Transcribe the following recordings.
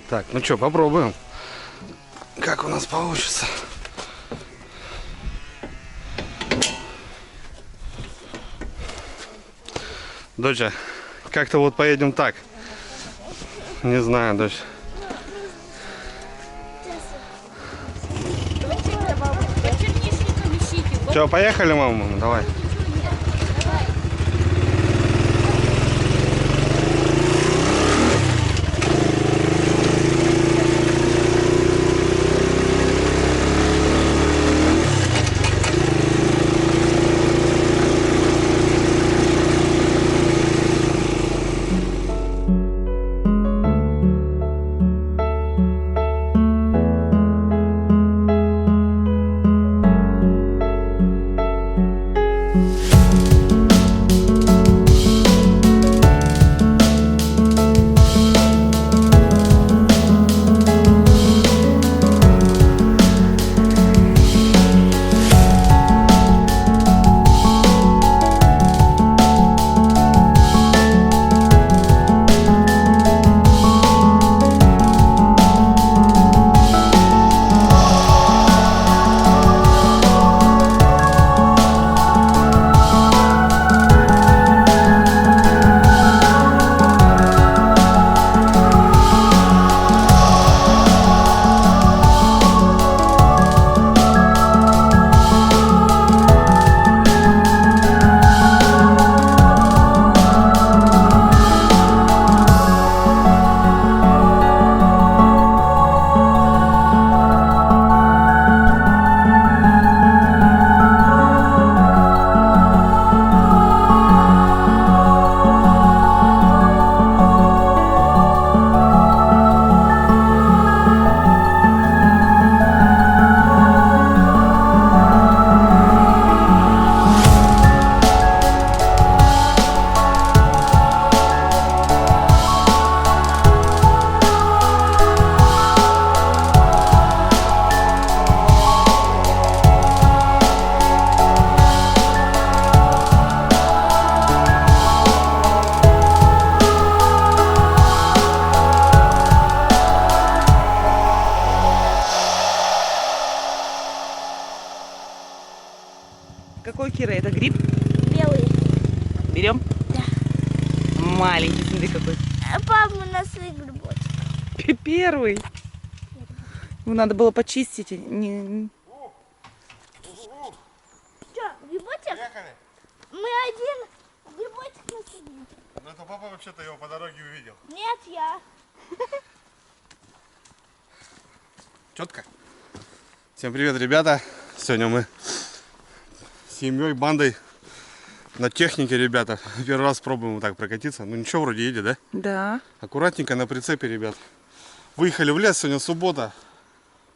Так, ну что, попробуем. Как у нас получится. Доча, как-то вот поедем так. Не знаю, дочь. Что, поехали, мама? Давай. Какой, Кира, это гриб? Белый. Берем? Да. Маленький, смотри какой. Папа, у нас и грибочек. Первый. Его надо было почистить. Что, грибочек? Поехали. Мы один грибочек насадили. Ну это папа вообще-то его по дороге увидел. Нет, я. Четко. Всем привет, ребята. Сегодня мы с семьей, бандой на технике, ребята. Первый раз пробуем вот так прокатиться. Ну ничего, вроде едет, да? Да. Аккуратненько на прицепе, ребят. Выехали в лес, сегодня суббота.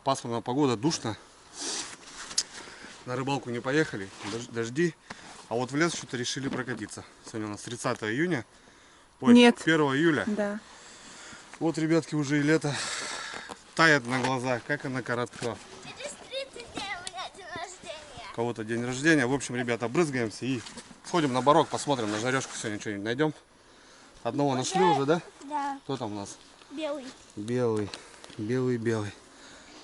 Пасмурная погода, душно. На рыбалку не поехали, дожди. А вот в лес что-то решили прокатиться. Сегодня у нас 30 июня. Ой, Нет. 1 июля. Да. Вот, ребятки, уже и лето тает на глазах, как она коротка. Через 30 дней у меня день рождения. У кого-то день рождения. В общем, ребята, брызгаемся и сходим на барок, посмотрим на жарежку сегодня что-нибудь найдем. Одного нашли уже, да? Да. Кто там у нас? Белый. Белый. Белый.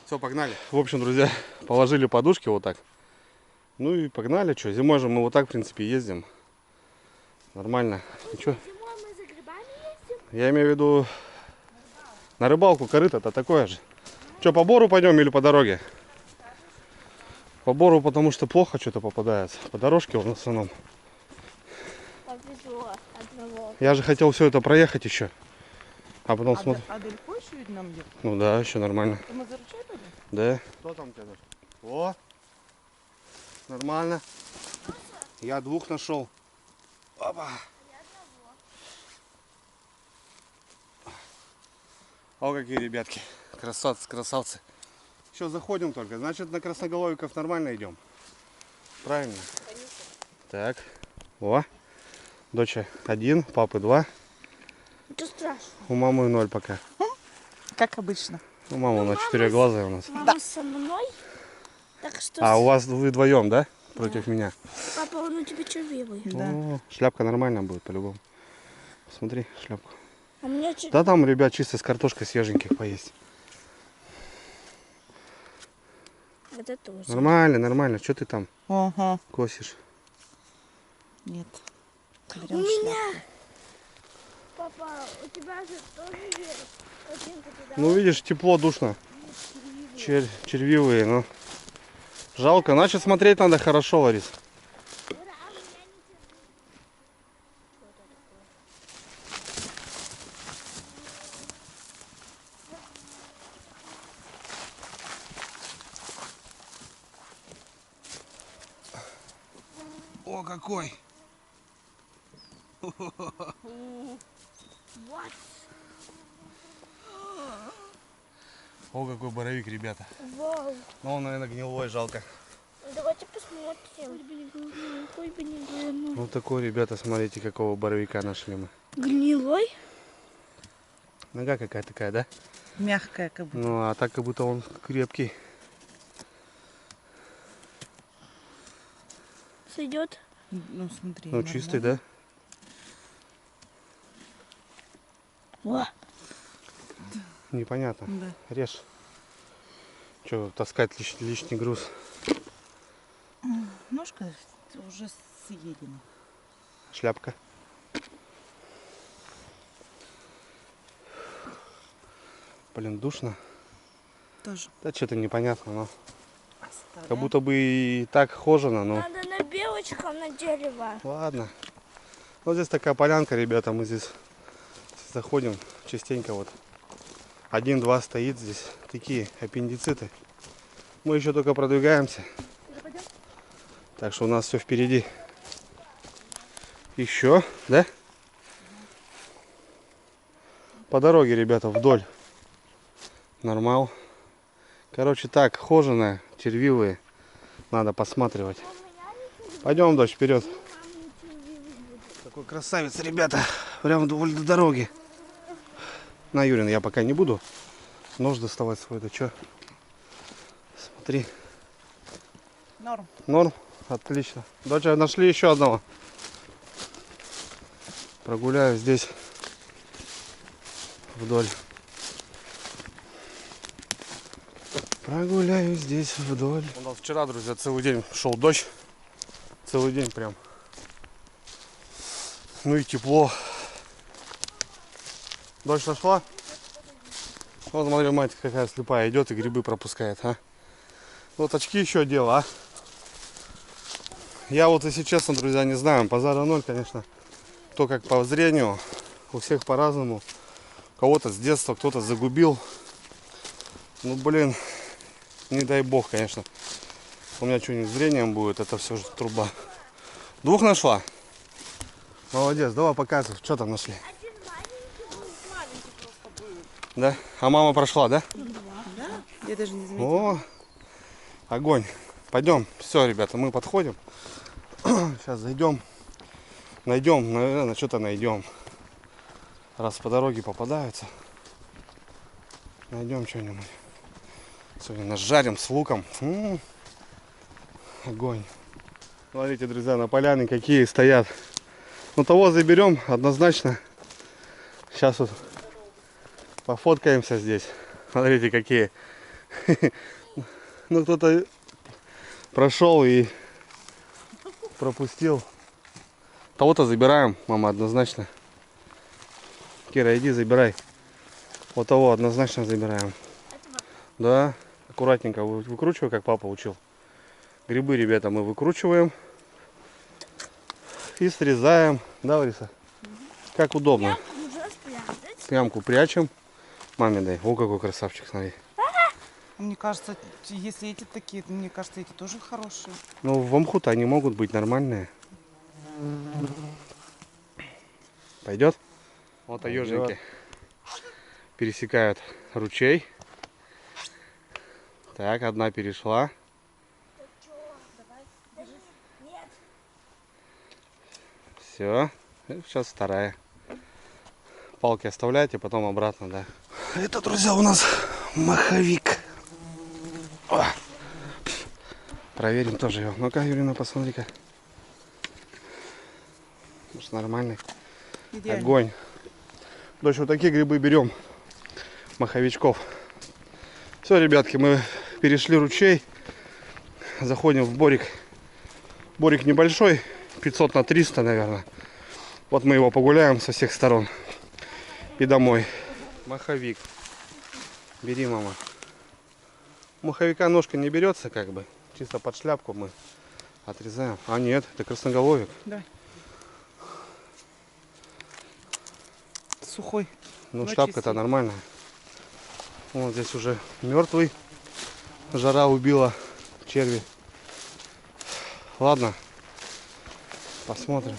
Все, погнали. В общем, друзья, положили подушки вот так. Ну и погнали. Что, зимой же мы вот так, в принципе, ездим. Нормально. Ничего. Зимой мы за грибами ездим. Я имею в виду на рыбалку, корыто-то такое же. Что, по бору пойдем или по дороге? По бору, потому что плохо что-то попадается. По дорожке в основном. Повезло одного. Я же хотел все это проехать еще. А потом смотрю. А далеко еще ведь нам где-то? Ну да, еще нормально. Мы за ручей пойдем? Да. Кто там у тебя? О! Нормально. Я двух нашел. Опа. О, какие ребятки. Красавцы. Еще заходим только. Значит, на красноголовиков нормально идем. Правильно? Конечно. Так. О. Доча 1, папы 2. Ничего страшного. У мамы 0 пока. Как обычно. У мамы на 4 глаза у нас. Мама со мной. Так что А у вас вы вдвоем, да? Против меня. папа, он у тебя что белый? Да. О, шляпка нормально будет по-любому. Смотри, шляпку. А мне чуть... Да там, ребят, чисто с картошкой свеженьких поесть. Это тоже. Нормально, нормально. Что ты там Ага. косишь? Нет. У Берем меня... шляпу. Папа, у тебя же тоже есть. Картинку туда. Ну, видишь, тепло, душно. Червивые, ну. Жалко. Значит, смотреть надо хорошо, Ларис. О, какой! Вот. О, какой боровик, ребята. Вау. Ну, он, наверное, гнилой, жалко. Давайте посмотрим. Ой, бы не было. Вот такой, ребята, смотрите, какого боровика нашли мы. Гнилой? Нога какая такая, да? Мягкая как будто. Ну, а так, как будто он крепкий. Сойдет? Ну смотри. Ну, чистый, да? О, Непонятно. Да. Режь. Че, таскать лишний груз? Ножка уже съедена. Шляпка. Блин, душно. Тоже. Да что-то непонятно, но Оставляем. как будто бы и так хожено, но надо на белочкам, на дерево. ладно. Вот здесь такая полянка, ребята, мы здесь заходим частенько вот. 1-2 стоит здесь, такие аппендициты. Мы еще только продвигаемся. Так что у нас все впереди. Еще, да? По дороге, ребята, вдоль. Нормал. Короче, так, хоженое, червивые. Надо посматривать. Пойдем, дочь, вперед. Такой красавец, ребята. Прям вдоль дороги. На, Юрин, я пока не буду нож доставать свой. Да что? Смотри. Норм. Норм? Отлично. Доча, нашли еще одного. Прогуляю здесь вдоль. Прогуляю здесь вдоль. У нас вчера, друзья, целый день шел дождь. Целый день прям. Ну и тепло. Дождь нашла? Вот смотри, мать какая слепая идет и грибы пропускает, а. Вот очки еще дело, а. Я вот, если честно, друзья, не знаю, базара ноль, конечно. То как по зрению, у всех по-разному. Кого-то с детства, кто-то загубил. Ну, блин, не дай бог, конечно. У меня что-нибудь с зрением будет, это все же труба. Двух нашла? Молодец, давай показывай, что там нашли. Да? А мама прошла, да? Да? Я даже не заметила. О, огонь. Пойдем. Все, ребята, мы подходим. Сейчас зайдем. Найдем, наверное, что-то найдем. Раз по дороге попадаются. Найдем что-нибудь. Сегодня нажарим с луком. Огонь. Смотрите, друзья, на поляне какие стоят. Ну, того заберем однозначно. Сейчас вот пофоткаемся здесь. Смотрите, какие. Ну, кто-то прошел и пропустил. Того-то забираем, мама, однозначно. Кира, иди забирай. Вот того однозначно забираем. Да, аккуратненько выкручивай, как папа учил. Грибы, ребята, мы выкручиваем и срезаем. Да, Лариса? Как удобно. Нужно спрятать. Ямку прячем. Маме дай. О, какой красавчик, смотри. Мне кажется, если эти такие, мне кажется, эти тоже хорошие. Ну, в мху-то они могут быть нормальные. Пойдет? Вот ежики пересекают ручей. Так, одна перешла. Нет. Все. Сейчас вторая. Палки оставляйте, потом обратно, да. Это, друзья, у нас маховик. О! Проверим тоже его. Ну-ка, Юрина, посмотри-ка. Может, нормальный. Идеально. Огонь. Дочь, вот такие грибы берем. Маховичков. Все, ребятки, мы перешли ручей. Заходим в борик. Борик небольшой, 500 на 300, наверное. Вот мы его погуляем со всех сторон. И домой. Маховик. Бери, мама. У маховика ножка не берется, как бы. Чисто под шляпку мы отрезаем. А нет, это красноголовик. Да. Сухой. Ну, но шляпка-то чистый. нормальная. Вот здесь уже мертвый. Жара убила черви. Ладно. Посмотрим.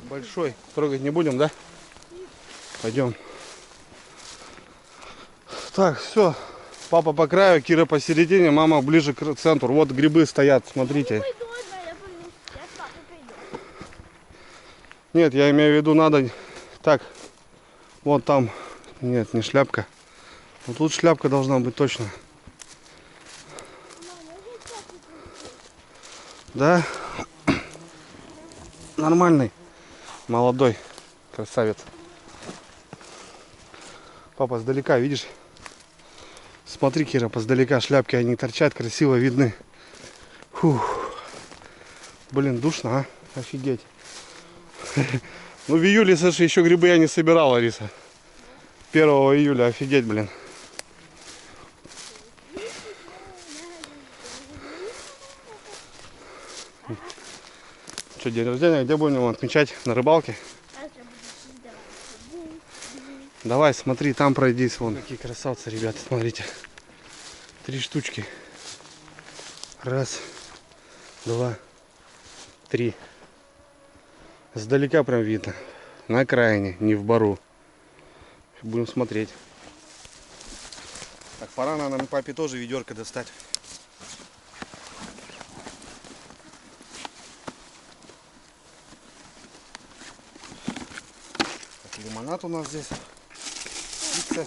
Большой. Трогать не будем, да? Пойдем. Так, все. Папа по краю, Кира посередине, мама ближе к центру. Вот грибы стоят, смотрите. Пойду одна, я боюсь. Я с папой пойду. Нет, я имею в виду, надо... Так, вот там... Нет, не шляпка. Вот тут шляпка должна быть точно. Да? Нормальный. Молодой. Красавец. Папа, сдалека, видишь? Смотри, Кира, поздалека шляпки, они торчат, красиво видны. Фух. Блин, душно, а? Офигеть. Ну, в июле, Саша, еще грибы я не собирал, Лариса. 1 июля, офигеть, блин. Что, день рождения, где будем его отмечать? На рыбалке? Давай, смотри, там пройдись. Вон какие красавцы, ребята, смотрите. 3 штучки. 1, 2, 3. Сдалека прям видно. На окраине, не в бару. Будем смотреть. Так, пора, наверное, папе тоже ведерко достать. Так, лимонад у нас здесь. Пицца.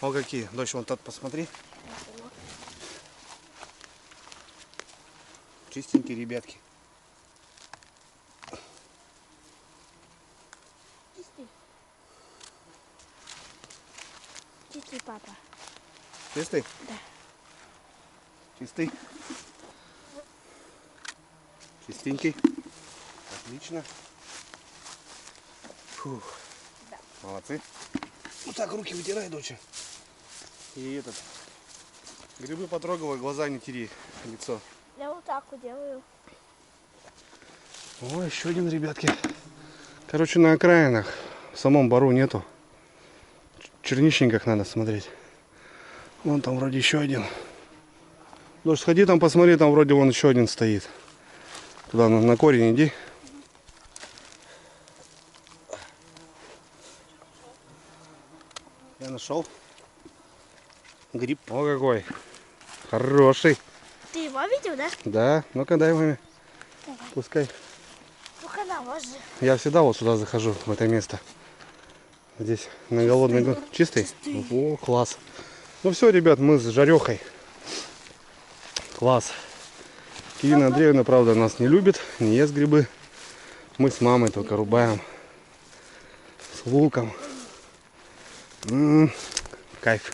О, какие. Дочь, вон тот посмотри. Чистенькие ребятки. Чистый. Чистый, папа. Чистый? Да. Чистый? Чистенький. Отлично. Фух. Да. Молодцы. Вот так руки вытирай, доча. И этот. Грибы потрогала, глаза не тери, лицо. Я вот так вот делаю. О, еще один, ребятки. Короче, на окраинах. В самом бару нету. В черничниках надо смотреть. Вон там вроде еще один. Дождь, сходи там посмотри, там вроде вон еще один стоит. Туда на корень иди. Я нашел гриб. О, какой. Хороший. Ты его видел, да? Да, ну-ка дай маме. Давай. Пускай. Ну-ка, на, ложи. Я всегда вот сюда захожу, в это место. Здесь на голодный год. Чистый? Чистый. О, класс. Ну все, ребят, мы с жарехой. Класс. Кирина Андреевна, правда, нас не любит, не ест грибы. Мы с мамой только рубаем. С луком. Кайф.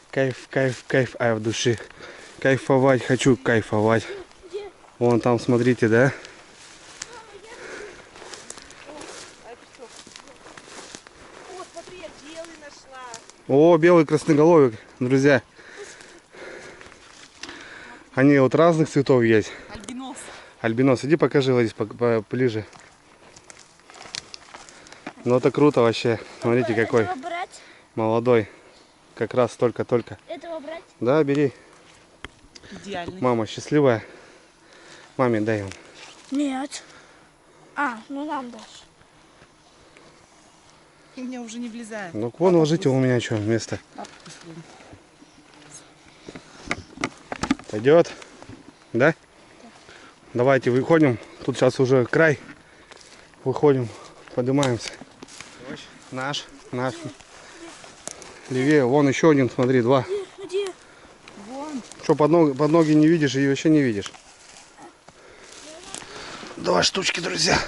Кайф, кайф, кайф. А я в душе. Кайфовать хочу, кайфовать. Вон там, смотрите, да? О, смотри, я белый нашла. О, белый красноголовик, друзья. Они вот разных цветов есть. Альбинос. Альбинос, иди покажи, Ларис, поближе. Ну это круто вообще. Смотрите, какой Этого брать? молодой. Как раз только-только. Этого брать? Да, бери. Идеальный. Мама счастливая. Маме дай он. Нет. А, ну нам дашь. У меня уже не влезает. Ну вон ложите у меня что, место. Пойдет? Да? Давайте выходим. Тут сейчас уже край. Выходим, поднимаемся. Наш. Левее. Вон еще один, смотри, 2. Что, под ноги не видишь и вообще не видишь? 2 штучки, друзья.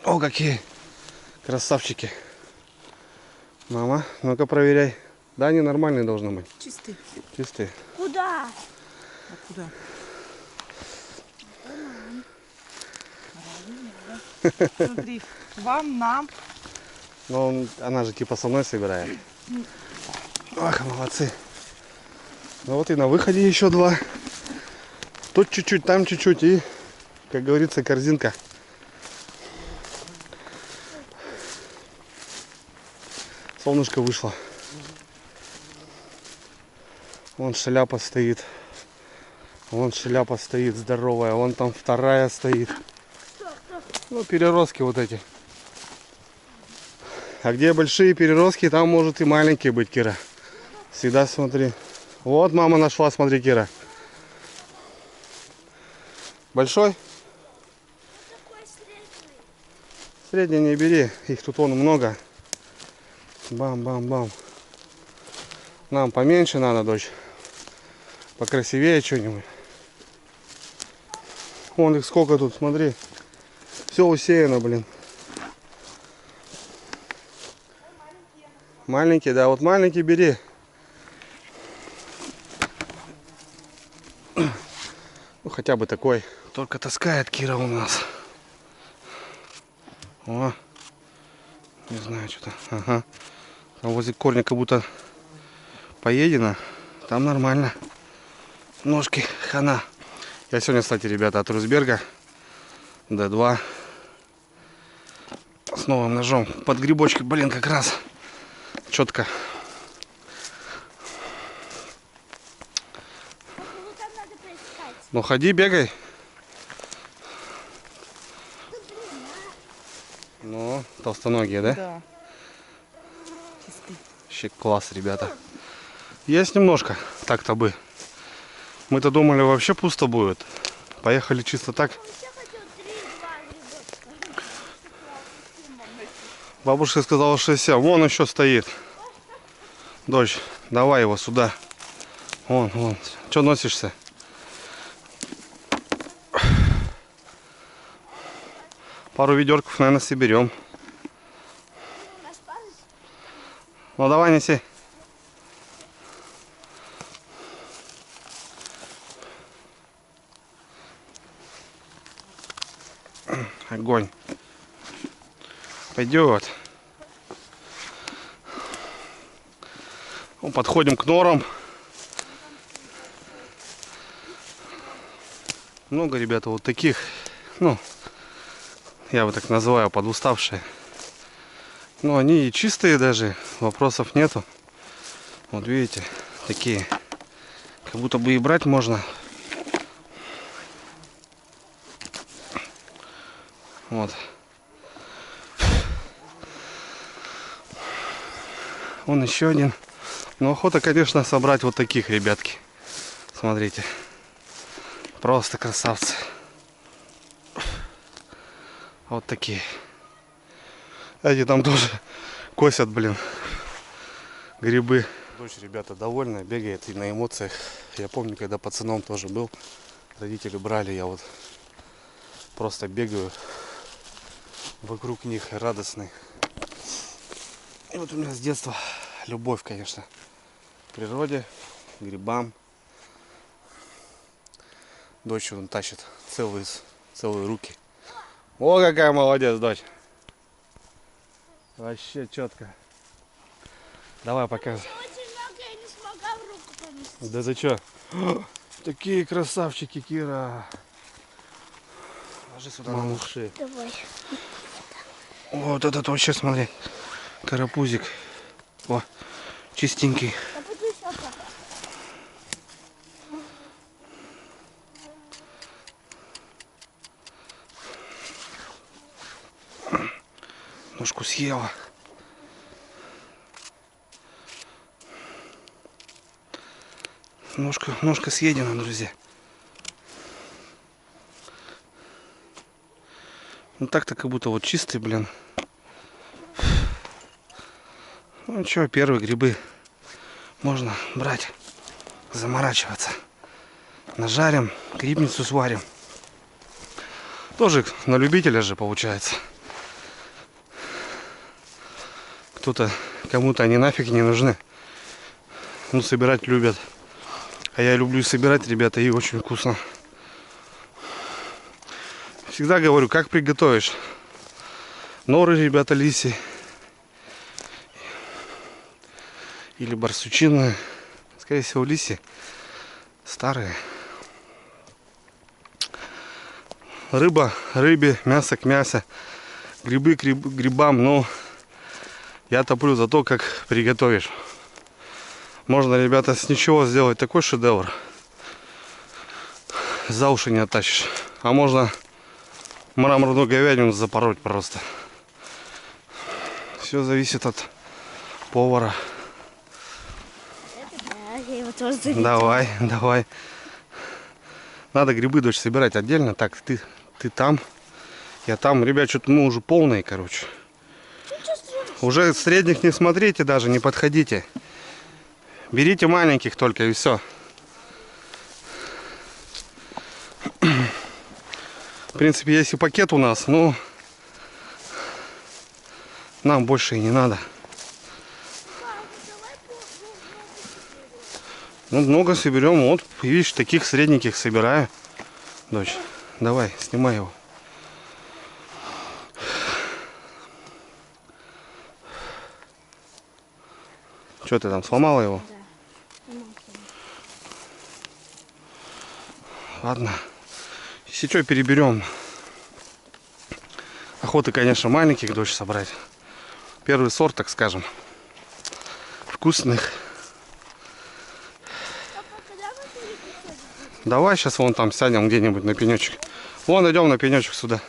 О, какие красавчики. Мама, ну-ка проверяй. Да, они нормальные должны быть. Чистый. Чистые. Куда? А куда? Смотри, вам, нам. Но она же типа со мной собирает. Ах, молодцы. Ну вот и на выходе еще 2. Тут чуть-чуть, там чуть-чуть. И, как говорится, корзинка. Солнышко вышло. Вон шляпа стоит. Вон шляпа стоит здоровая. Вон там 2 стоит. Ну, переростки вот эти. А где большие переростки, там может и маленькие быть, Кира. Всегда смотри. Вот мама нашла, смотри, Кира. Большой? Такой средний. Средний не бери. Их тут вон много. Бам-бам-бам. Нам поменьше надо, дочь. Покрасивее что-нибудь. Вон их сколько тут, смотри. Все усеяно, блин. Маленький, да, вот маленький бери. Ну, хотя бы такой. Только таскает Кира у нас. О, не знаю, что-то. Ага. Там возле корня как будто поедено. Там нормально. Ножки хана. Я сегодня, кстати, ребята, от Русберга D2 с новым ножом. Под грибочки, блин, как раз четко. Вот там надо поискать. Ну ходи, бегай. Ну, толстоногие, да? Да. Чистый. Вообще класс, ребята. Есть немножко, так-то бы. Мы-то думали, вообще пусто будет. Поехали чисто так. Он еще хотел 3-2 грибочка. Бабушка сказала 6. Вон еще стоит. Дочь, давай его сюда. Вон, вон. Че носишься? Пару ведерков, наверное, соберем. Ну давай, неси. Огонь. Пойдет. Ну, подходим к норам. Много, ребята, вот таких. Ну, я вот так называю, подуставшие. Ну, они и чистые даже, вопросов нету. Вот видите, такие. Как будто бы и брать можно. Вот. Вон еще один. Но охота, конечно, собрать вот таких, ребятки. Смотрите. Просто красавцы. Вот такие. Эти там тоже косят, блин. Грибы. Дочь, ребята, довольна, бегает и на эмоциях. Я помню, когда пацаном тоже был. Родители брали, я вот просто бегаю вокруг них, радостный. И вот у меня с детства любовь, конечно, к природе, к грибам. Дочь он тащит целые руки. О, какая молодец, дочь. Вообще четко. Давай показывай. Очень много, я не смогла в руку поместить. Да ты чё? Такие красавчики, Кира. Ложи сюда на уши. Давай. Вот этот вообще, смотри. Карапузик. О, чистенький. Я буду еще пока. Ножку съела. Ножка съедена, друзья. Ну так-то как будто вот чистый, блин. Ну что, первые грибы можно брать. заморачиваться. Нажарим, грибницу сварим. Тоже на любителя же получается. Кто-то, кому-то они нафиг не нужны. Ну, собирать любят. А я люблю собирать, ребята, и очень вкусно. Всегда говорю, как приготовишь. Норы, ребята, лиси. Или барсучины. Скорее всего, лиси. Старые. Рыба, рыбе, мясо к мясу. Грибы к грибам. Но я топлю за то, как приготовишь. Можно, ребята, с ничего сделать такой шедевр. За уши не оттащишь. А можно мраморную говядину запороть просто. Все зависит от повара. Я его тоже заметила. Давай, давай. Надо грибы, дочь, собирать отдельно. Так, ты там, я там. Ребят, что-то мы уже полные, короче. Уже средних не смотрите даже, не подходите. Берите маленьких только и все. В принципе, есть и пакет у нас, но нам больше и не надо. Ну, много соберем. Вот, видишь, таких средненьких собираю. Дочь, давай, снимай его. Что ты там, сломала его? Да. Ладно. Если что, переберем. Охота, конечно, маленьких, дочь, собрать. Первый сорт, так скажем. Вкусных. Давай сейчас вон там сядем где-нибудь на пенечек. Вон идем на пенечек сюда.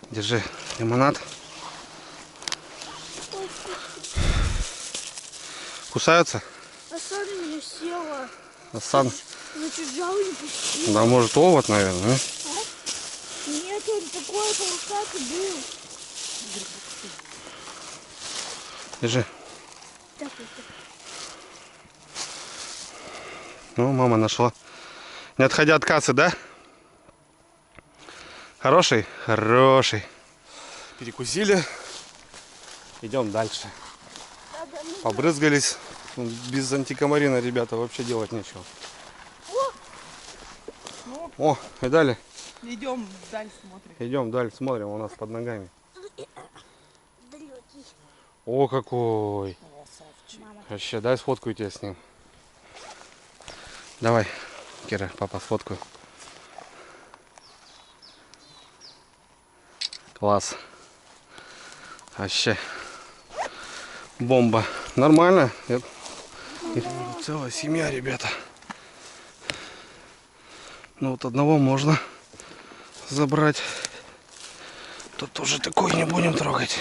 Держи лимонад. Кусаются? Асан меня села. Асан. Зачужал и пустил. Да, может, овод, наверное. Нет, он такой полосатый был. Держи. Так, вот. Ну, мама нашла. Не отходя от кассы, да? Хороший? Хороший. Перекусили. Идем дальше. Побрызгались. Без антикомарина, ребята, вообще делать нечего. О, и далее. Идем дальше смотрим. Идем дальше, смотрим, у нас под ногами. Далекий. О, какой. Мама. Вообще, дай сфоткаю тебя с ним. Давай, Кира, папа, сфоткаю. Класс. Вообще. Бомба. Нормально. Целая семья, ребята. Ну вот одного можно забрать. Тут тоже такой не будем трогать.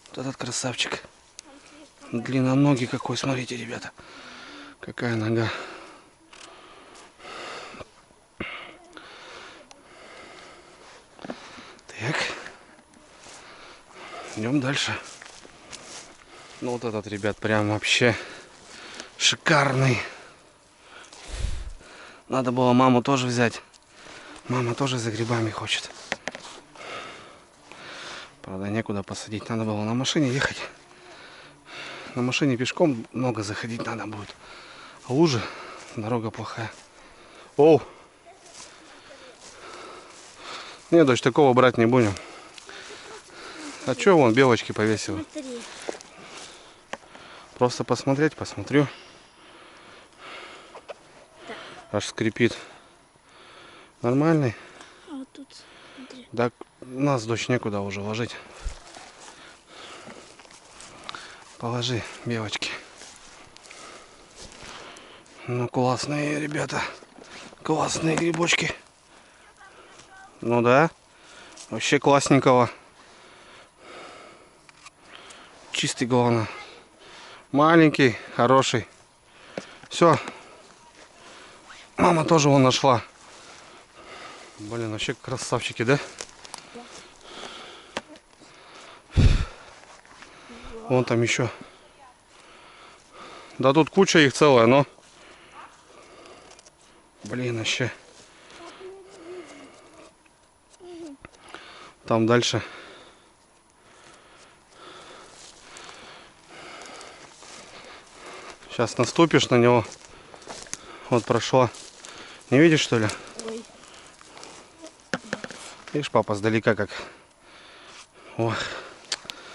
Вот этот красавчик. Длинноногий какой, смотрите, ребята. Какая нога. Так. Идем дальше. Ну вот этот, ребят, прям вообще шикарный. Надо было маму тоже взять. Мама тоже за грибами хочет. Правда, некуда посадить. Надо было на машине ехать. На машине пешком много заходить надо будет. А лужи, дорога плохая. Оу! Не, дочь, такого брать не будем. А чё вон белочки повесила? Смотри. Просто посмотреть, посмотрю. Аж скрипит. Нормальный? А вот тут, смотри. Да, нас, дочь, некуда уже ложить. Положи, белочки. Ну, классные, ребята. Классные грибочки. Ну да. Вообще классненького. Чистый, главное. Маленький, хороший. Все. Мама тоже его нашла. Блин, вообще красавчики, да? Вон там еще. Да тут куча их целая, но... Блин, вообще. Там дальше. Сейчас наступишь на него. Вот прошла. Не видишь, что ли? Ой. Видишь, папа сдалека как. О,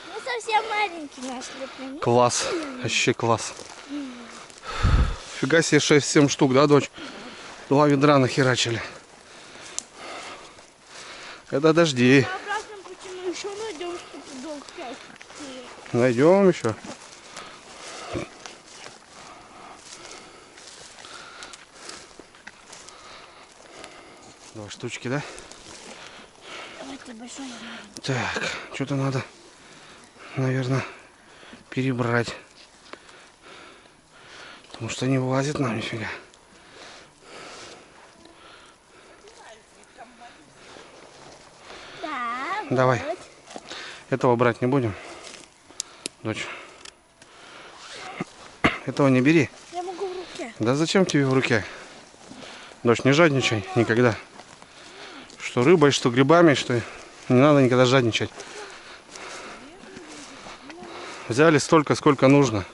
Ну совсем маленький наш лепленник. класс. Вообще класс. Фига себе 6-7 штук, да, дочь? 2 ведра нахерачили. Это дожди. На обратном пути мы еще найдем что-то долг 5-4. Найдем еще. 2 штучки, да? Давай ты большой. Так, что-то надо, наверное, перебрать. Потому что не вылазит нам нифига. Да, Давай. вот. Этого брать не будем, дочь. Этого не бери. Я могу в руке. Да зачем тебе в руке? Дочь, не жадничай никогда. Что рыбой, что грибами, что... Не надо никогда жадничать. Взяли столько, сколько нужно.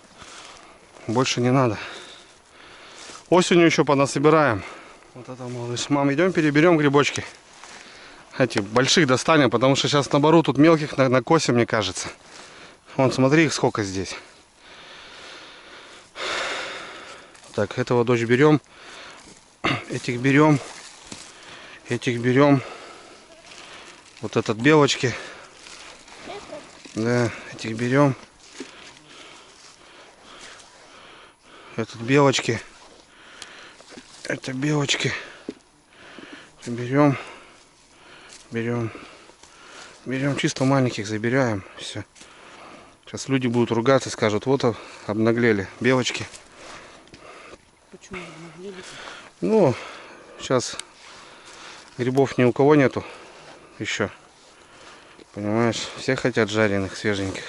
Больше не надо. Осенью еще понасобираем. Вот это, малыш. Мам, идем переберем грибочки. Эти больших достанем, потому что сейчас наоборот тут мелких накосим, мне кажется. Вон, смотри их сколько здесь. Так, этого, дочь, берем. Этих берем. Этих берем. Вот этот белочки. Да, этих берем. Этот белочки. Это белочки. Берем. Берем. Берем чисто маленьких, забираем. Все. Сейчас люди будут ругаться, скажут, вот обнаглели белочки. Почему обнаглели? Ну, сейчас грибов ни у кого нету еще. Понимаешь, все хотят жареных, свеженьких.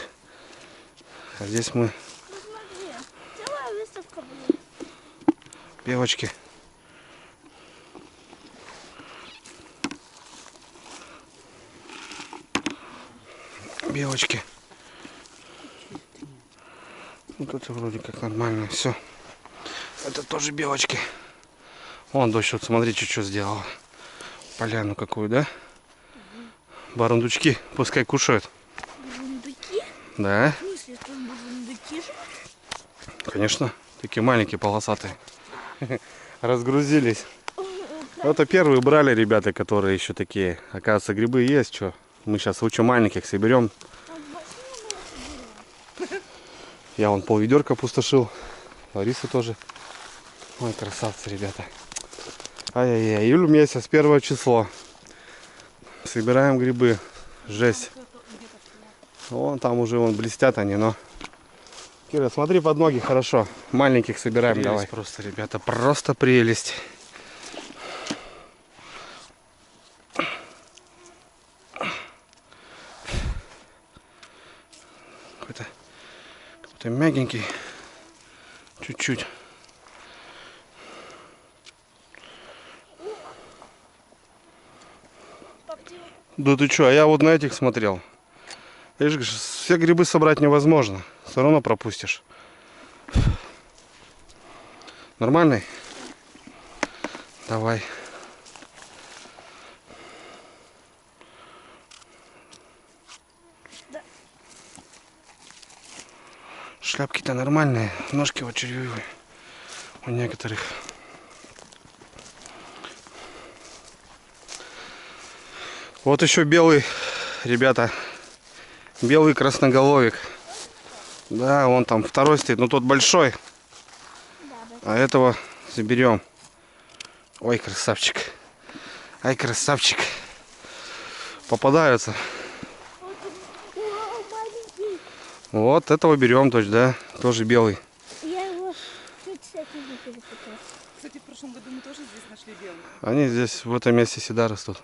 А здесь мы Ну смотри, целая выставка будет. белочки. Белочки. Вот это вроде как нормально, все. Это тоже белочки. Вон, дочь, вот смотрите, что сделала. Поляну какую, да? Барандучки, пускай кушают. Бурундуки? Да, В смысле, это бурундуки же? конечно. Такие маленькие, полосатые. Разгрузились. Это первые брали ребята, которые еще такие. Оказывается, грибы есть, что. Мы сейчас лучше маленьких соберем. Я вон пол-ведерка опустошил. Лариса тоже. Ой, красавцы, ребята. Ай-яй-яй, июль месяц, 1 число. Собираем грибы. Жесть. Вон там уже вон блестят они, но... Кира, смотри под ноги, хорошо. Маленьких собираем, прелесть давай. Просто, ребята, просто прелесть. Какой-то мягенький. Чуть-чуть. Да ты что, а я вот на этих смотрел. Видишь, все грибы собрать невозможно. Все равно пропустишь. Нормальный? Давай. Шляпки-то нормальные, ножки вот червивые у некоторых. Вот еще белый, ребята, белый красноголовик. Да, вон там второй стоит, но тот большой. А этого заберем. Ой, красавчик. Ай, красавчик. Попадаются. Вот этого берем, точно, да? Тоже белый. Я его чуть с этим не перепутала. Кстати, в прошлом году мы тоже здесь нашли белых. Они здесь в этом месте всегда растут.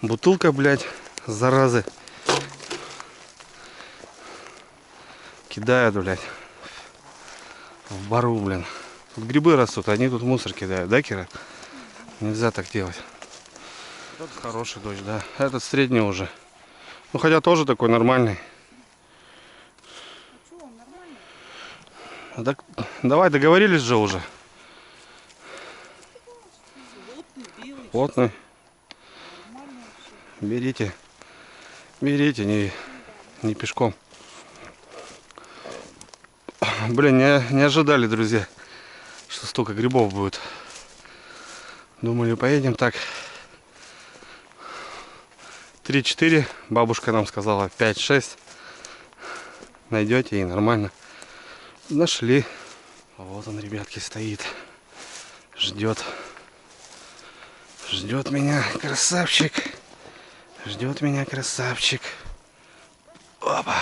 Бутылка, блядь, заразы. Кидают, блядь. В бару, блин. Тут грибы растут, они тут мусор кидают, да, Кира? Нельзя так делать. Вот хороший дождь, да. Этот средний уже. Ну, хотя тоже такой нормальный. А что, он нормальный? Так, давай, договорились же уже. Плотный, белый. Плотный. Нормальный вообще. Берите. Берите, не пешком. Блин, не ожидали, друзья, что столько грибов будет. Думали, поедем так. 3-4. Бабушка нам сказала 5-6. Найдете и нормально. Нашли. Вот он, ребятки, стоит. Ждет. Ждет меня красавчик. Ждет меня красавчик. Опа.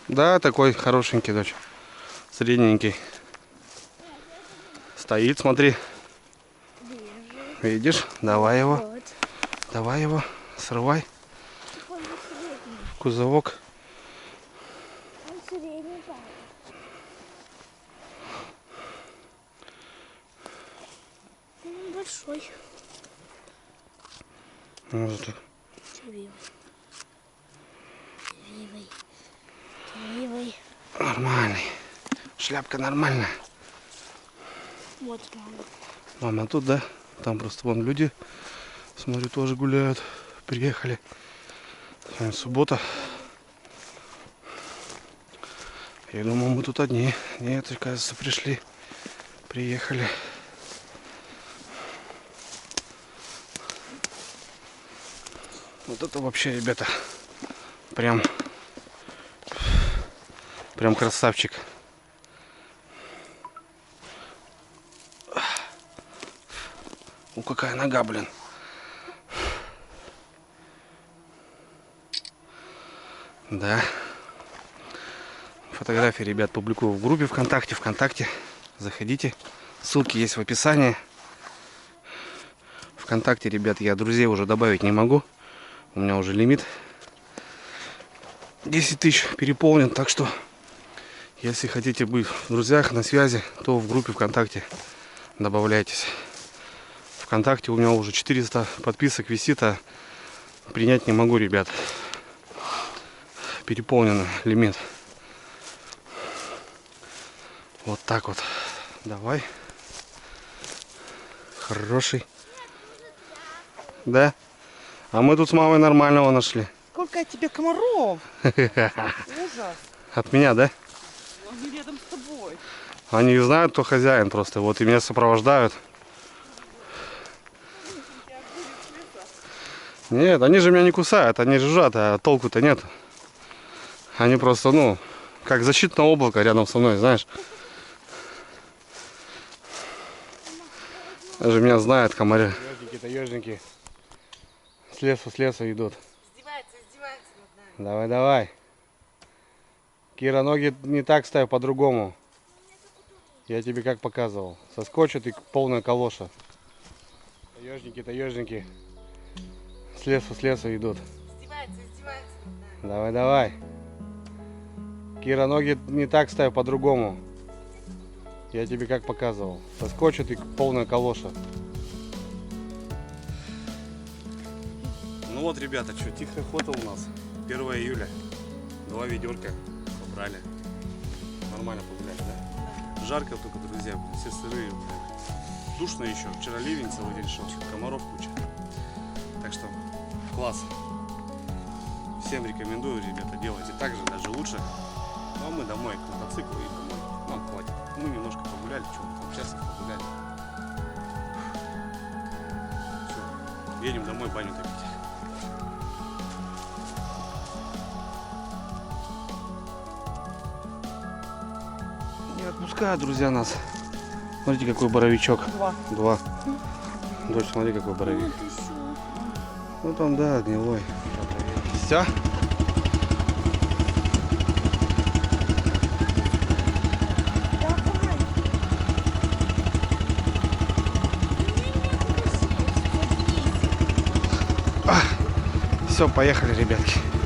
Да, такой хорошенький, дочь. Средненький. Стоит, смотри. Видишь? Давай его. Вот. Давай его. Срывай. Он средний. Кузовок. Он средний, папа. Он большой. Вот так. Кривый. Кривый. Кривый. Нормальный. Шляпка нормальная. Вот мама. Мама тут, да? Там просто вон люди, смотрю, тоже гуляют. Приехали. Сегодня суббота. Я думал, мы тут одни. Нет, кажется, пришли. Приехали. Вот это вообще, ребята, прям красавчик. Ну какая нога, блин. Да. Фотографии, ребят, публикую в группе ВКонтакте. Заходите. Ссылки есть в описании. ВКонтакте, ребят, я друзей уже добавить не могу. У меня уже лимит 10 тысяч переполнен. Так что, если хотите быть в друзьях, на связи, то в группе ВКонтакте добавляйтесь. ВКонтакте у меня уже 400 подписок висит, а принять не могу, ребят. Переполнен лимит. Вот так вот. Давай. Хороший. Да? А мы тут с мамой нормального нашли. Сколько тебе комаров? Ужас. От меня, да? Они рядом с тобой. Они знают, кто хозяин просто. Вот и меня сопровождают. Нет, они же меня не кусают, они жужжат, а толку-то нет. Они просто, ну, как защитное облако рядом со мной, знаешь. Даже меня знают комары. Ежники-то ежники. С лесу идут. Издевается над нами. Давай, давай. Кира, ноги не так ставь, по-другому. Я тебе как показывал. Соскочат и полная калоша. Ежники-то ежники. С лесу идут. Издевается над нами. Давай, давай. Кира, ноги не так ставь, по-другому. Я тебе как показывал. Соскочат и полная калоша. Ну вот, ребята, что, тихая охота у нас. 1 июля. 2 ведерка собрали. Нормально погулять, да? Жарко только, друзья, блин, все сырые. Блин. Душно еще. Вчера ливень целый день шел. Комаров куча. Так что класс. Всем рекомендую, ребята, делайте так же, даже лучше. Ну а мы домой к мотоциклу и домой. Нам хватит. Мы немножко погуляли, что мы там часов погуляли. Все. Едем домой баню топить. Не отпускают, друзья, нас. Смотрите, какой боровичок. 2. Дочь, смотри, какой боровик. Ну там, да, гнилой. Все. все, поехали, ребятки.